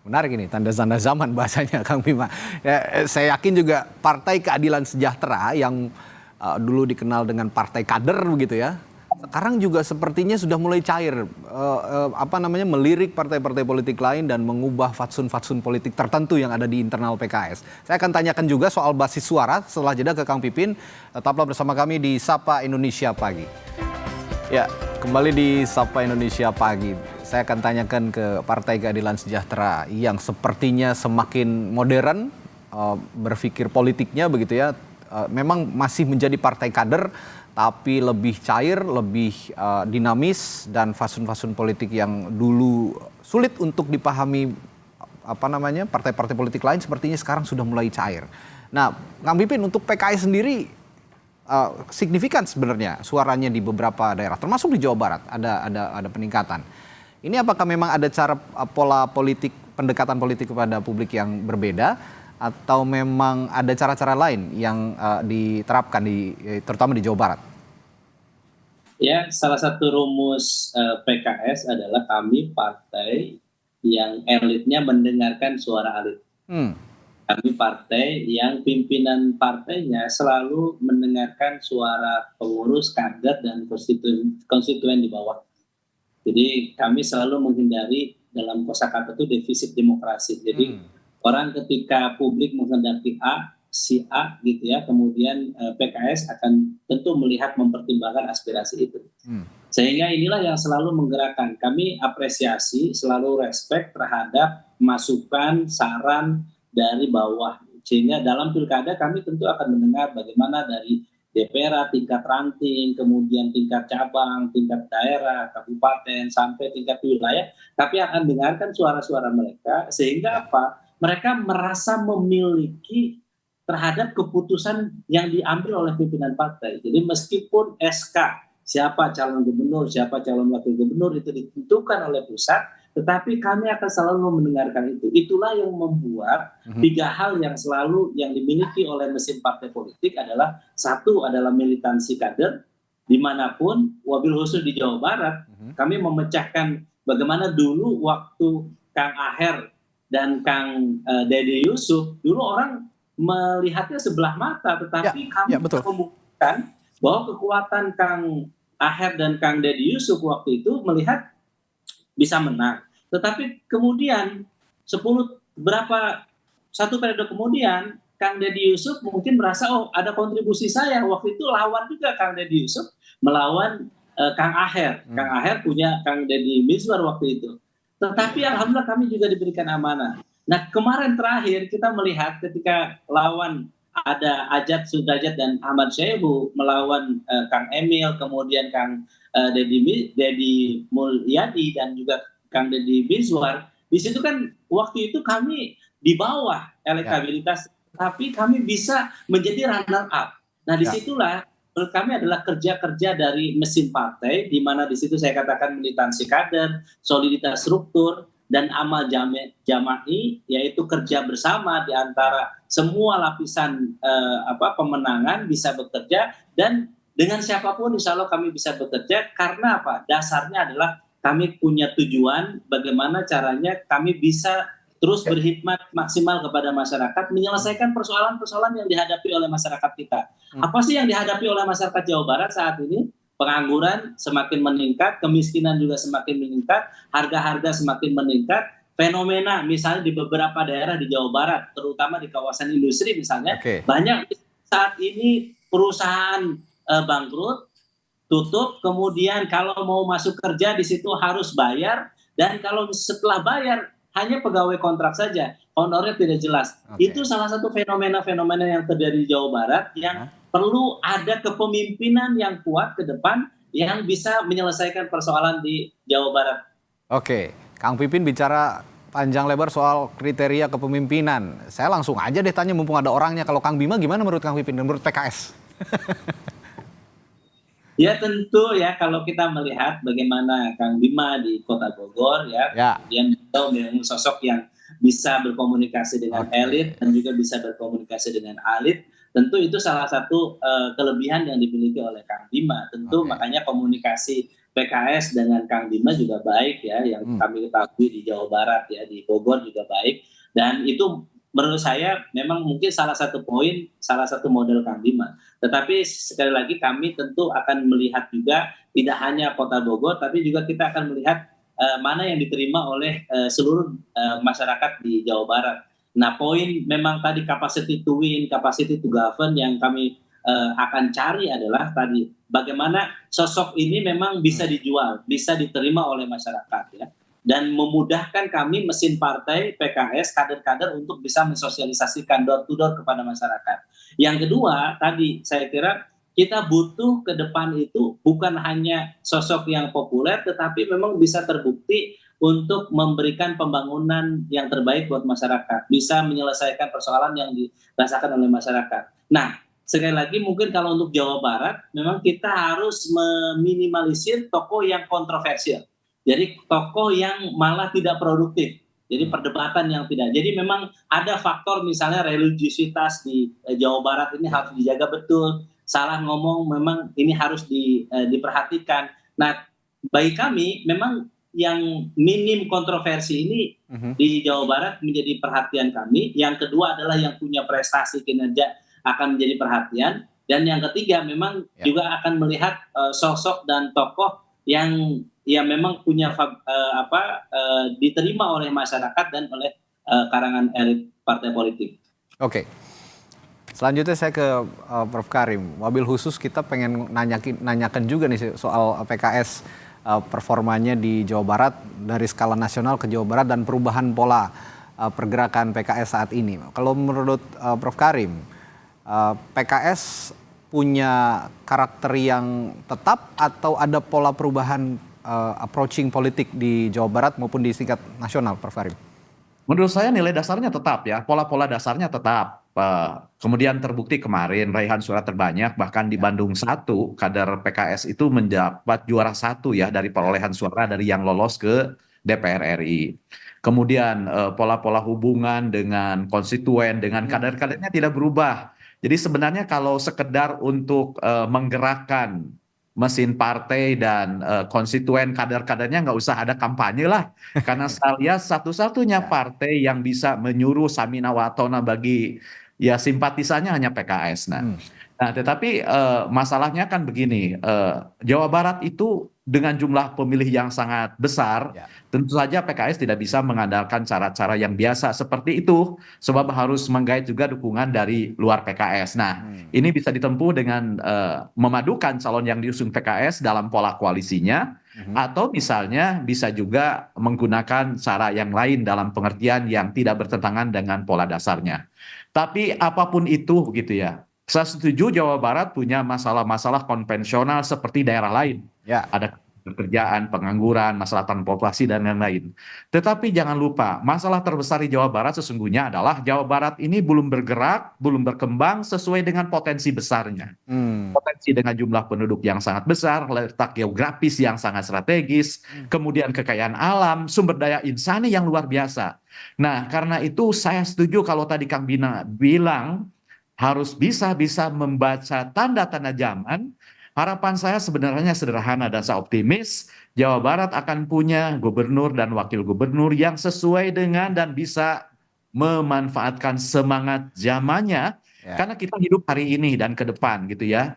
Menarik ini, tanda-tanda zaman bahasanya Kang Bima. Ya, saya yakin juga Partai Keadilan Sejahtera yang dulu dikenal dengan partai kader begitu ya, sekarang juga sepertinya sudah mulai cair, melirik partai-partai politik lain dan mengubah fatsun-fatsun politik tertentu yang ada di internal PKS. Saya akan tanyakan juga soal basis suara setelah jeda ke Kang Pipin. Tetaplah bersama kami di Sapa Indonesia Pagi. Ya, kembali di Sapa Indonesia Pagi. Saya akan tanyakan ke Partai Keadilan Sejahtera yang sepertinya semakin modern berpikir politiknya begitu ya. Memang masih menjadi partai kader, tapi lebih cair, lebih dinamis, dan fasun-fasun politik yang dulu sulit untuk dipahami partai-partai politik lain sepertinya sekarang sudah mulai cair. Nah, Kang Pipin, untuk PKS sendiri signifikan sebenarnya suaranya di beberapa daerah, termasuk di Jawa Barat ada peningkatan. Ini apakah memang ada cara pola politik, pendekatan politik kepada publik yang berbeda, atau memang ada cara-cara lain yang diterapkan terutama di Jawa Barat? Ya, salah satu rumus PKS adalah kami partai yang elitnya mendengarkan suara elit. Kami partai yang pimpinan partainya selalu mendengarkan suara pengurus, kader, dan konstituen di bawah. Jadi kami selalu menghindari, dalam kosakata itu defisit demokrasi. Jadi orang ketika publik menghendaki si A gitu ya, kemudian PKS akan tentu melihat, mempertimbangkan aspirasi itu. Sehingga inilah yang selalu menggerakkan. Kami apresiasi, selalu respect terhadap masukan, saran dari bawah. Sehingga dalam pilkada kami tentu akan mendengar bagaimana dari DPR tingkat ranting, kemudian tingkat cabang, tingkat daerah, kabupaten, sampai tingkat wilayah. Tapi akan dengarkan suara-suara mereka, sehingga apa? Mereka merasa memiliki terhadap keputusan yang diambil oleh pimpinan partai. Jadi meskipun SK, siapa calon gubernur, siapa calon wakil gubernur itu ditentukan oleh pusat, tetapi kami akan selalu mendengarkan itu. Itulah yang membuat tiga hal yang selalu yang dimiliki oleh mesin partai politik adalah, satu adalah militansi kader, dimanapun, wabil khusus di Jawa Barat, kami memecahkan bagaimana dulu waktu Kang Aher dan Kang Deddy Yusuf, dulu orang melihatnya sebelah mata, tetapi kami membuktikan bahwa kekuatan Kang Aher dan Kang Deddy Yusuf waktu itu melihat bisa menang. Tetapi kemudian satu periode kemudian Kang Deddy Yusuf mungkin merasa, oh ada kontribusi saya, waktu itu lawan juga Kang Deddy Yusuf melawan Kang Aher. Kang Aher punya Kang Deddy Mizwar waktu itu. Tetapi alhamdulillah kami juga diberikan amanah. Nah, kemarin terakhir kita melihat ketika lawan ada Ajat Sudrajat dan Ahmad Syaihu melawan Kang Emil, kemudian Kang Deddy Mulyadi dan juga Kang Deddy Mizwar. Di situ kan waktu itu kami di bawah elektabilitas, tapi kami bisa menjadi runner up. Nah, disitulah menurut kami adalah kerja-kerja dari mesin partai, di mana di situ saya katakan militansi kader, soliditas struktur, dan amal jama'i, yaitu kerja bersama di antara semua lapisan pemenangan bisa bekerja, dan dengan siapapun insya Allah kami bisa bekerja. Karena apa? Dasarnya adalah kami punya tujuan bagaimana caranya kami bisa terus berkhidmat maksimal kepada masyarakat, menyelesaikan persoalan-persoalan yang dihadapi oleh masyarakat kita. Apa sih yang dihadapi oleh masyarakat Jawa Barat saat ini? Pengangguran semakin meningkat, kemiskinan juga semakin meningkat, harga-harga semakin meningkat, fenomena misalnya di beberapa daerah di Jawa Barat, terutama di kawasan industri misalnya, banyak saat ini perusahaan bangkrut, tutup, kemudian kalau mau masuk kerja di situ harus bayar, dan kalau setelah bayar hanya pegawai kontrak saja, honornya tidak jelas. Itu salah satu fenomena-fenomena yang terjadi di Jawa Barat yang perlu ada kepemimpinan yang kuat ke depan yang bisa menyelesaikan persoalan di Jawa Barat. Oke, Kang Pipin bicara panjang lebar soal kriteria kepemimpinan. Saya langsung aja deh tanya mumpung ada orangnya. Kalau Kang Bima gimana menurut Kang Pipin dan menurut PKS? Ya tentu ya, kalau kita melihat bagaimana Kang Bima di Kota Bogor ya. Dia memang sosok yang bisa berkomunikasi dengan elit dan juga bisa berkomunikasi dengan elit. Tentu itu salah satu kelebihan yang dimiliki oleh Kang Bima. Tentu makanya komunikasi PKS dengan Kang Bima juga baik ya, yang kami ketahui di Jawa Barat ya, di Bogor juga baik. Dan itu menurut saya memang mungkin salah satu poin, salah satu model Kang Bima. Tetapi sekali lagi kami tentu akan melihat juga tidak hanya Kota Bogor, tapi juga kita akan melihat mana yang diterima oleh seluruh masyarakat di Jawa Barat. Nah, poin memang tadi capacity to win, capacity to govern yang kami akan cari adalah tadi bagaimana sosok ini memang bisa dijual, bisa diterima oleh masyarakat ya, dan memudahkan kami mesin partai PKS kader-kader untuk bisa mensosialisasikan door to door kepada masyarakat. Yang kedua tadi saya kira kita butuh ke depan itu bukan hanya sosok yang populer, tetapi memang bisa terbukti untuk memberikan pembangunan yang terbaik buat masyarakat, bisa menyelesaikan persoalan yang dirasakan oleh masyarakat. Nah, sekali lagi mungkin kalau untuk Jawa Barat, memang kita harus meminimalisir tokoh yang kontroversial. Jadi tokoh yang malah tidak produktif. Jadi perdebatan yang tidak. Jadi memang ada faktor misalnya religiusitas di Jawa Barat ini harus dijaga betul. Salah ngomong memang ini harus diperhatikan. Nah, bagi kami memang yang minim kontroversi ini di Jawa Barat menjadi perhatian kami. Yang kedua adalah yang punya prestasi kinerja akan menjadi perhatian. Dan yang ketiga memang juga akan melihat sosok dan tokoh yang memang punya diterima oleh masyarakat dan oleh karangan elit partai politik. Oke. Selanjutnya saya ke Prof. Karim. Wabil khusus kita pengen nanyakan juga nih soal PKS, performanya di Jawa Barat dari skala nasional ke Jawa Barat dan perubahan pola pergerakan PKS saat ini. Kalau menurut Prof. Karim, PKS punya karakter yang tetap atau ada pola perubahan approaching politik di Jawa Barat maupun di tingkat nasional, Prof. Karim? Menurut saya nilai dasarnya tetap ya, pola-pola dasarnya tetap. Kemudian terbukti kemarin raihan suara terbanyak, bahkan di Bandung 1, kader PKS itu mendapat juara 1 ya dari perolehan suara dari yang lolos ke DPR RI. Kemudian pola-pola hubungan dengan konstituen, dengan kader-kadernya tidak berubah. Jadi sebenarnya kalau sekedar untuk menggerakkan mesin partai dan konstituen kader-kadernya nggak usah ada kampanye lah. Karena saya lihat satu-satunya partai yang bisa menyuruh Samina Watona bagi ya simpatisannya hanya PKS. Nah, tetapi masalahnya kan begini, Jawa Barat itu dengan jumlah pemilih yang sangat besar, tentu saja PKS tidak bisa mengandalkan cara-cara yang biasa seperti itu, sebab harus menggait juga dukungan dari luar PKS. Nah, ini bisa ditempuh dengan memadukan calon yang diusung PKS dalam pola koalisinya, atau misalnya bisa juga menggunakan cara yang lain dalam pengertian yang tidak bertentangan dengan pola dasarnya. Tapi apapun itu gitu ya, saya setuju Jawa Barat punya masalah-masalah konvensional seperti daerah lain. Ada pekerjaan, pengangguran, masalah transportasi, dan lain-lain. Tetapi jangan lupa, masalah terbesar di Jawa Barat sesungguhnya adalah Jawa Barat ini belum bergerak, belum berkembang sesuai dengan potensi besarnya. Potensi dengan jumlah penduduk yang sangat besar, letak geografis yang sangat strategis, kemudian kekayaan alam, sumber daya insani yang luar biasa. Nah, karena itu saya setuju kalau tadi Kang Bina bilang, harus bisa membaca tanda-tanda zaman harapan saya sebenarnya sederhana dan saya optimis Jawa Barat akan punya gubernur dan wakil gubernur yang sesuai dengan dan bisa memanfaatkan semangat zamannya, karena kita hidup hari ini dan ke depan gitu ya.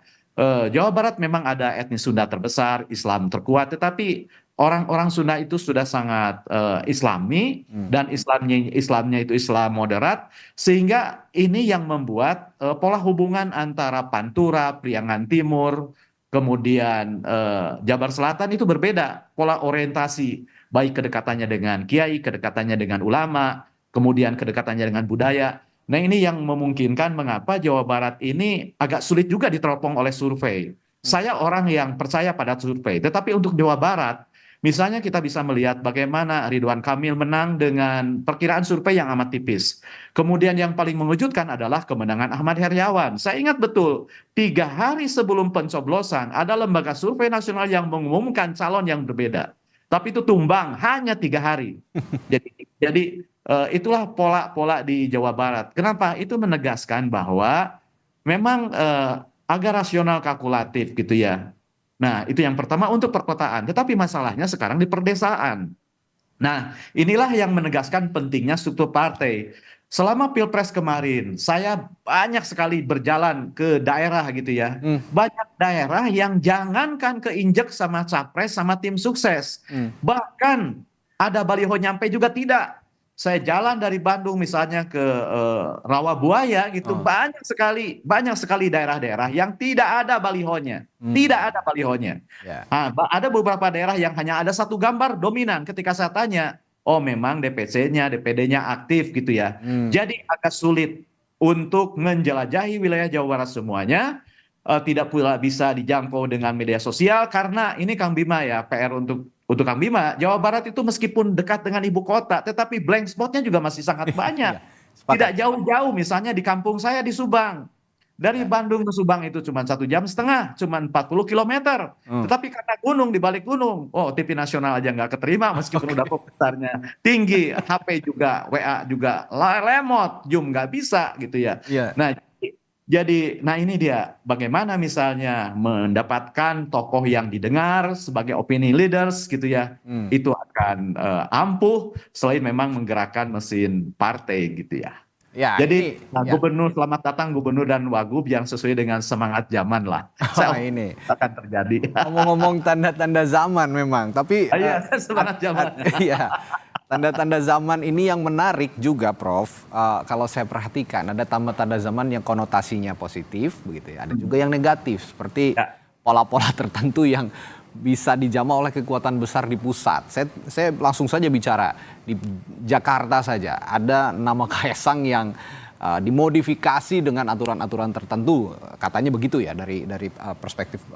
Jawa Barat memang ada etnis Sunda terbesar, Islam terkuat, tetapi orang-orang Sunda itu sudah sangat Islami dan Islamnya itu Islam moderat, sehingga ini yang membuat pola hubungan antara Pantura, Priangan Timur, kemudian Jabar Selatan itu berbeda pola orientasi, baik kedekatannya dengan kiai, kedekatannya dengan ulama, kemudian kedekatannya dengan budaya. Nah, ini yang memungkinkan mengapa Jawa Barat ini agak sulit juga diteropong oleh survei. Saya orang yang percaya pada survei, tetapi untuk Jawa Barat, misalnya kita bisa melihat bagaimana Ridwan Kamil menang dengan perkiraan survei yang amat tipis. Kemudian yang paling mengejutkan adalah kemenangan Ahmad Heriawan. Saya ingat betul, 3 hari sebelum pencoblosan ada lembaga survei nasional yang mengumumkan calon yang berbeda. Tapi itu tumbang hanya 3 hari. Jadi itulah pola-pola di Jawa Barat. Kenapa? Itu menegaskan bahwa memang agak rasional kalkulatif gitu ya. Nah, itu yang pertama untuk perkotaan. Tetapi masalahnya sekarang di perdesaan. Nah, inilah yang menegaskan pentingnya struktur partai. Selama Pilpres kemarin, saya banyak sekali berjalan ke daerah gitu ya. Banyak daerah yang jangankan keinjek sama capres sama tim sukses. Bahkan ada baliho nyampe juga tidak. Saya jalan dari Bandung misalnya ke Rawabuaya gitu, banyak sekali daerah-daerah yang tidak ada balihonya, tidak ada balihonya. Ada beberapa daerah yang hanya ada satu gambar dominan. Ketika saya tanya, oh memang DPC-nya, DPD-nya aktif gitu ya. Jadi agak sulit untuk menjelajahi wilayah Jawa Barat semuanya. Tidak pula bisa dijangkau dengan media sosial, karena ini Kang Bima ya, PR untuk Kang Bima, Jawa Barat itu meskipun dekat dengan ibu kota, tetapi blank spotnya juga masih sangat banyak. Tidak jauh-jauh, misalnya di kampung saya di Subang. Dari Bandung ke Subang itu cuma 1,5 jam, cuma 40 kilometer. Tetapi karena gunung, di balik gunung, oh TV nasional aja nggak keterima meskipun udah komentarnya tinggi, HP juga, WA juga lemot, Zoom nggak bisa gitu ya. Nah ini dia, bagaimana misalnya mendapatkan tokoh yang didengar sebagai opini leaders gitu ya, itu akan ampuh selain memang menggerakkan mesin partai gitu ya. Jadi gubernur, selamat datang gubernur dan wagub yang sesuai dengan semangat zaman lah. Ini akan terjadi. Ngomong-ngomong tanda-tanda zaman memang, tapi semangat zaman. Iya. Tanda-tanda zaman ini yang menarik juga, Prof. Kalau saya perhatikan ada tanda-tanda zaman yang konotasinya positif, begitu ya. Ada juga yang negatif, seperti pola-pola tertentu yang bisa dijamah oleh kekuatan besar di pusat. Saya langsung saja bicara di Jakarta saja. Ada nama Kaesang yang dimodifikasi dengan aturan-aturan tertentu, katanya begitu ya dari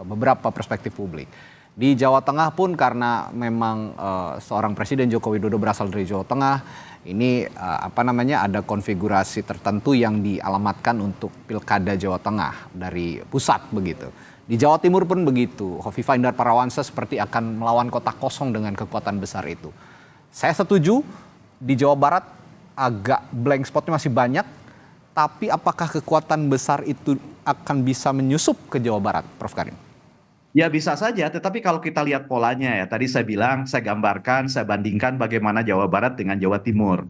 beberapa perspektif publik. Di Jawa Tengah pun karena memang seorang Presiden Joko Widodo berasal dari Jawa Tengah, ini ada konfigurasi tertentu yang dialamatkan untuk Pilkada Jawa Tengah dari pusat begitu. Di Jawa Timur pun begitu. Hovifah Indar Parawansa seperti akan melawan kota kosong dengan kekuatan besar itu. Saya setuju, di Jawa Barat agak blank spotnya masih banyak, tapi apakah kekuatan besar itu akan bisa menyusup ke Jawa Barat, Prof. Karim? Ya bisa saja, tetapi kalau kita lihat polanya ya, tadi saya bilang, saya gambarkan, saya bandingkan bagaimana Jawa Barat dengan Jawa Timur.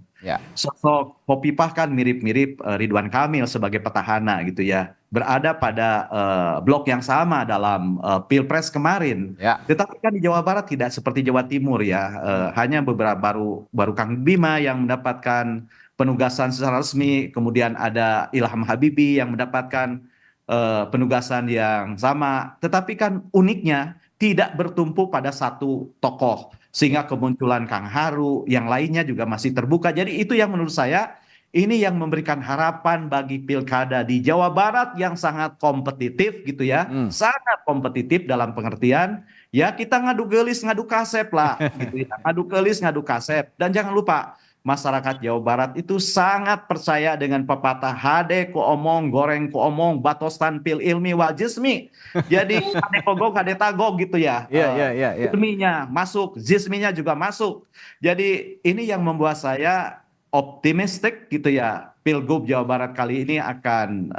Sosok Hovifah kan mirip-mirip Ridwan Kamil sebagai petahana gitu ya, berada pada blok yang sama dalam Pilpres kemarin. Tetapi kan di Jawa Barat tidak seperti Jawa Timur ya, hanya beberapa baru Kang Bima yang mendapatkan penugasan secara resmi, kemudian ada Ilham Habibie yang mendapatkan penugasan yang sama, tetapi kan uniknya tidak bertumpu pada satu tokoh, sehingga kemunculan Kang Haru, yang lainnya juga masih terbuka. Jadi itu yang menurut saya ini yang memberikan harapan bagi pilkada di Jawa Barat yang sangat kompetitif gitu ya, sangat kompetitif dalam pengertian ya kita ngadu gelis ngadu kasep lah gitu ya, ngadu gelis ngadu kasep. Dan jangan lupa, masyarakat Jawa Barat itu sangat percaya dengan pepatah hade ku omong goreng ku omong batostan pil ilmi wal jismi. Jadi hade kogok hade tagog gitu ya. Ilminya masuk, jisminya juga masuk. Jadi ini yang membuat saya optimistik gitu ya. Pilgub Jawa Barat kali ini akan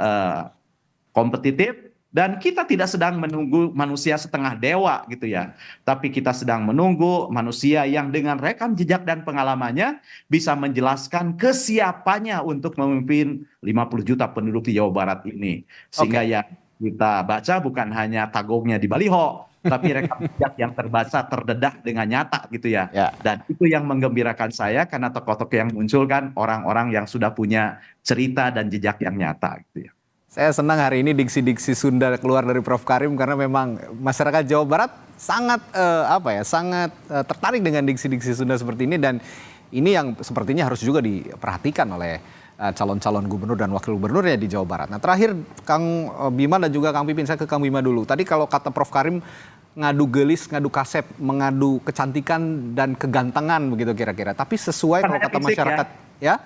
kompetitif Dan kita tidak sedang menunggu manusia setengah dewa gitu ya. Tapi kita sedang menunggu manusia yang dengan rekam jejak dan pengalamannya bisa menjelaskan kesiapannya untuk memimpin 50 juta penduduk di Jawa Barat ini. Sehingga yang kita baca bukan hanya tagongnya di baliho, tapi rekam jejak yang terbaca terdedah dengan nyata gitu ya. Dan itu yang menggembirakan saya karena tokoh-tokoh yang muncul kan orang-orang yang sudah punya cerita dan jejak yang nyata gitu ya. Saya senang hari ini diksi-diksi Sunda keluar dari Prof. Karim karena memang masyarakat Jawa Barat sangat sangat tertarik dengan diksi-diksi Sunda seperti ini, dan ini yang sepertinya harus juga diperhatikan oleh calon-calon gubernur dan wakil gubernurnya di Jawa Barat. Nah, terakhir Kang Bima dan juga Kang Pipin, saya ke Kang Bima dulu. Tadi kalau kata Prof. Karim ngadu gelis, ngadu kasep, mengadu kecantikan dan kegantengan begitu kira-kira. Tapi sesuai kalau kata masyarakat ya.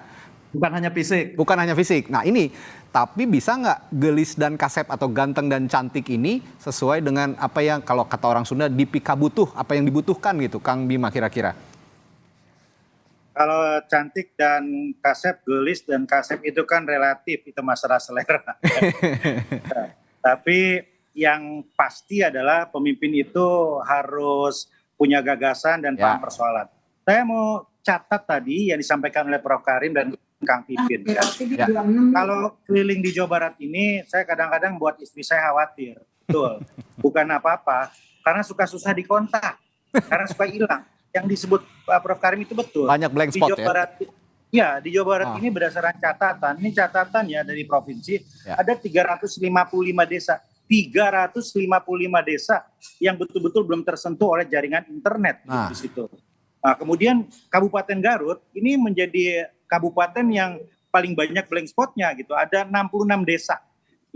Bukan hanya fisik. Bukan hanya fisik. Nah ini, tapi bisa nggak gelis dan kasep atau ganteng dan cantik ini sesuai dengan apa yang kalau kata orang Sunda dipika butuh, apa yang dibutuhkan gitu, Kang Bima kira-kira? Kalau cantik dan kasep, gelis dan kasep itu kan relatif, itu masalah selera. Tapi yang pasti adalah pemimpin itu harus punya gagasan dan paham persoalan. Saya mau catat tadi yang disampaikan oleh Prof. Karim dan Kang Pipin. Kalau keliling di Jawa Barat ini, saya kadang-kadang buat istri saya khawatir. Betul. Bukan apa-apa, karena suka susah dikontak, karena suka hilang. Yang disebut Prof. Karim itu betul. Banyak blank spot di Jawa Barat, di Jawa Barat ini berdasarkan catatan, ini catatannya dari provinsi, ada 355 desa. 355 desa yang betul-betul belum tersentuh oleh jaringan internet di situ. Nah, kemudian Kabupaten Garut ini menjadi kabupaten yang paling banyak blank spotnya gitu. Ada 66 desa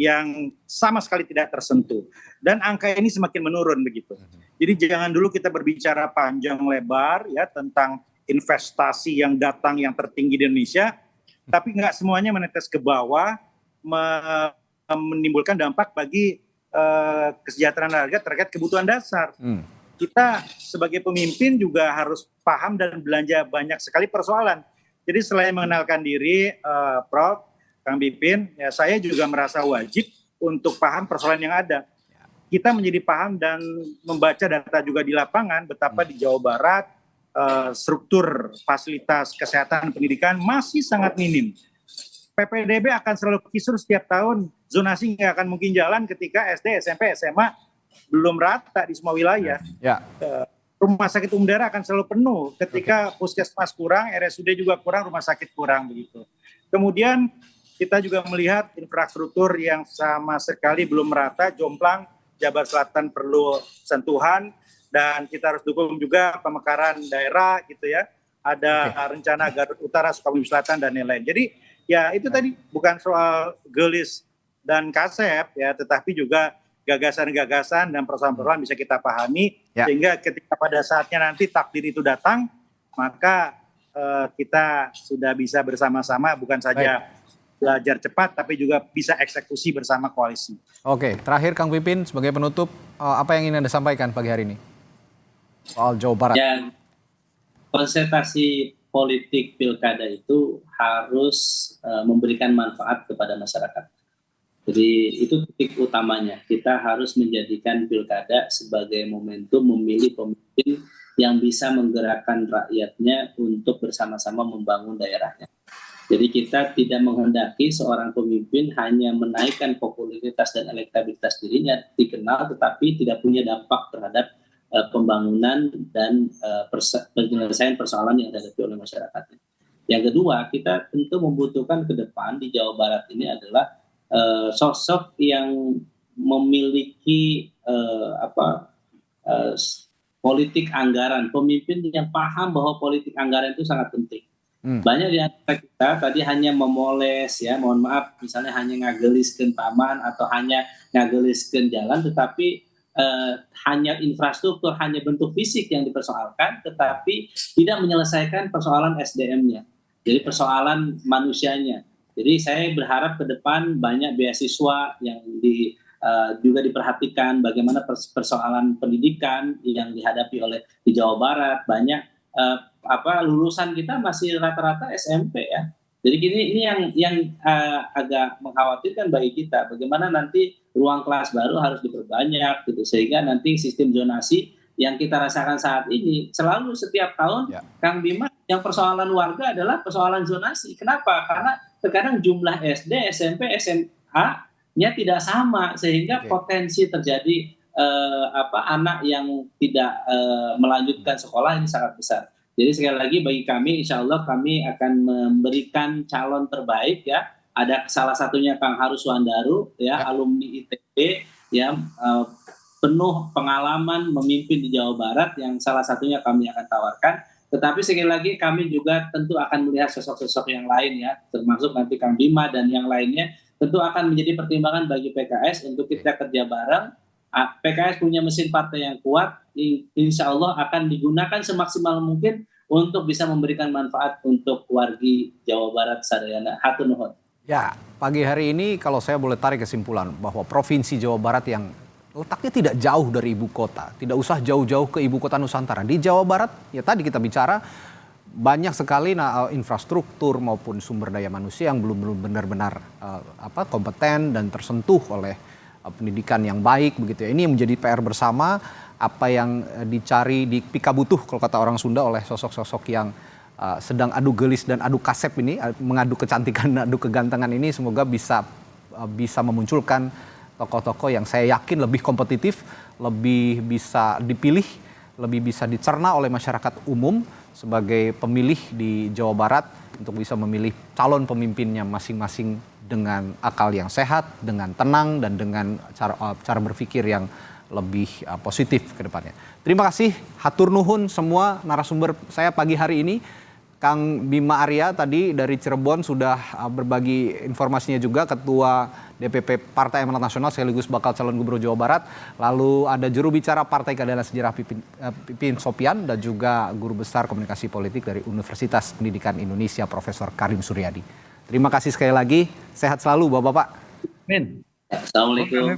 yang sama sekali tidak tersentuh. Dan angka ini semakin menurun begitu. Jadi jangan dulu kita berbicara panjang lebar ya tentang investasi yang datang yang tertinggi di Indonesia, tapi nggak semuanya menetes ke bawah, menimbulkan dampak bagi kesejahteraan warga terkait kebutuhan dasar. Kita sebagai pemimpin juga harus paham dan belanja banyak sekali persoalan. Jadi selain mengenalkan diri, Prof, Kang Pipin, ya saya juga merasa wajib untuk paham persoalan yang ada. Kita menjadi paham dan membaca data juga di lapangan betapa di Jawa Barat struktur fasilitas kesehatan pendidikan masih sangat minim. PPDB akan selalu kisruh setiap tahun, zonasi nggak akan mungkin jalan ketika SD, SMP, SMA belum rata di semua wilayah. Rumah sakit umum daerah akan selalu penuh ketika puskesmas kurang, RSUD juga kurang, rumah sakit kurang begitu. Kemudian kita juga melihat infrastruktur yang sama sekali belum merata, jomplang, Jabar Selatan perlu sentuhan, dan kita harus dukung juga pemekaran daerah gitu ya. Ada rencana Garut Utara, Sukabumi Selatan dan lain-lain. Jadi ya itu tadi bukan soal gelis dan kasep ya, tetapi juga gagasan-gagasan dan persoalan-persoalan bisa kita pahami sehingga ketika pada saatnya nanti takdir itu datang, maka kita sudah bisa bersama-sama bukan saja belajar cepat tapi juga bisa eksekusi bersama koalisi. Oke, terakhir Kang Pipin sebagai penutup, apa yang ingin Anda sampaikan pagi hari ini soal Jawa Barat? Ya, konsentrasi politik pilkada itu harus memberikan manfaat kepada masyarakat. Jadi itu titik utamanya. Kita harus menjadikan pilkada sebagai momentum memilih pemimpin yang bisa menggerakkan rakyatnya untuk bersama-sama membangun daerahnya. Jadi kita tidak menghendaki seorang pemimpin hanya menaikkan popularitas dan elektabilitas dirinya, dikenal tetapi tidak punya dampak terhadap pembangunan dan penyelesaian persoalan yang dihadapi oleh masyarakatnya. Yang kedua, kita tentu membutuhkan ke depan di Jawa Barat ini adalah sosok yang memiliki politik anggaran, pemimpin yang paham bahwa politik anggaran itu sangat penting. Banyak di antara kita tadi hanya memoles ya, mohon maaf, misalnya hanya ngageliskeun taman atau hanya ngageliskeun jalan, tetapi hanya infrastruktur, hanya bentuk fisik yang dipersoalkan, tetapi tidak menyelesaikan persoalan SDM-nya, jadi persoalan manusianya. Jadi saya berharap ke depan banyak beasiswa yang juga diperhatikan, bagaimana persoalan pendidikan yang dihadapi oleh di Jawa Barat. Banyak lulusan kita masih rata-rata SMP ya. Jadi ini yang agak mengkhawatirkan bagi kita. Bagaimana nanti ruang kelas baru harus diperbanyak gitu, sehingga nanti sistem zonasi yang kita rasakan saat ini selalu setiap tahun, Kang Bima, yang persoalan warga adalah persoalan zonasi. Kenapa? Karena terkadang jumlah SD, SMP, SMA-nya tidak sama, sehingga potensi terjadi anak yang tidak melanjutkan sekolah ini sangat besar. Jadi sekali lagi bagi kami, insya Allah kami akan memberikan calon terbaik ya. Ada salah satunya Kang Harus Wandaru ya, alumni ITB ya, penuh pengalaman memimpin di Jawa Barat yang salah satunya kami akan tawarkan. Tetapi sekali lagi kami juga tentu akan melihat sosok-sosok yang lain ya, termasuk nanti Kang Bima dan yang lainnya, tentu akan menjadi pertimbangan bagi PKS untuk kita kerja bareng. PKS punya mesin partai yang kuat, insya Allah akan digunakan semaksimal mungkin untuk bisa memberikan manfaat untuk wargi Jawa Barat sadayana. Hatur nuhun. Ya, pagi hari ini kalau saya boleh tarik kesimpulan bahwa Provinsi Jawa Barat yang letaknya tidak jauh dari ibu kota, tidak usah jauh-jauh ke ibu kota Nusantara. Di Jawa Barat, ya tadi kita bicara banyak sekali infrastruktur maupun sumber daya manusia yang belum benar-benar kompeten dan tersentuh oleh pendidikan yang baik begitu ya. Ini menjadi PR bersama, apa yang dicari di pikabutuh kalau kata orang Sunda oleh sosok-sosok yang sedang adu gelis dan adu kasep ini, mengadu kecantikan, adu kegantengan ini, semoga bisa memunculkan tokoh-tokoh yang saya yakin lebih kompetitif, lebih bisa dipilih, lebih bisa dicerna oleh masyarakat umum sebagai pemilih di Jawa Barat untuk bisa memilih calon pemimpinnya masing-masing dengan akal yang sehat, dengan tenang, dan dengan cara berpikir yang lebih positif ke depannya. Terima kasih, hatur nuhun semua narasumber saya pagi hari ini. Kang Bima Arya tadi dari Cirebon sudah berbagi informasinya juga, Ketua DPP Partai Amanat Nasional sekaligus bakal calon Gubernur Jawa Barat. Lalu ada juru bicara Partai Keadilan Sejarah Pipin Sopian dan juga Guru Besar Komunikasi Politik dari Universitas Pendidikan Indonesia Profesor Karim Suryadi. Terima kasih sekali lagi, sehat selalu Bapak-Bapak. Assalamualaikum.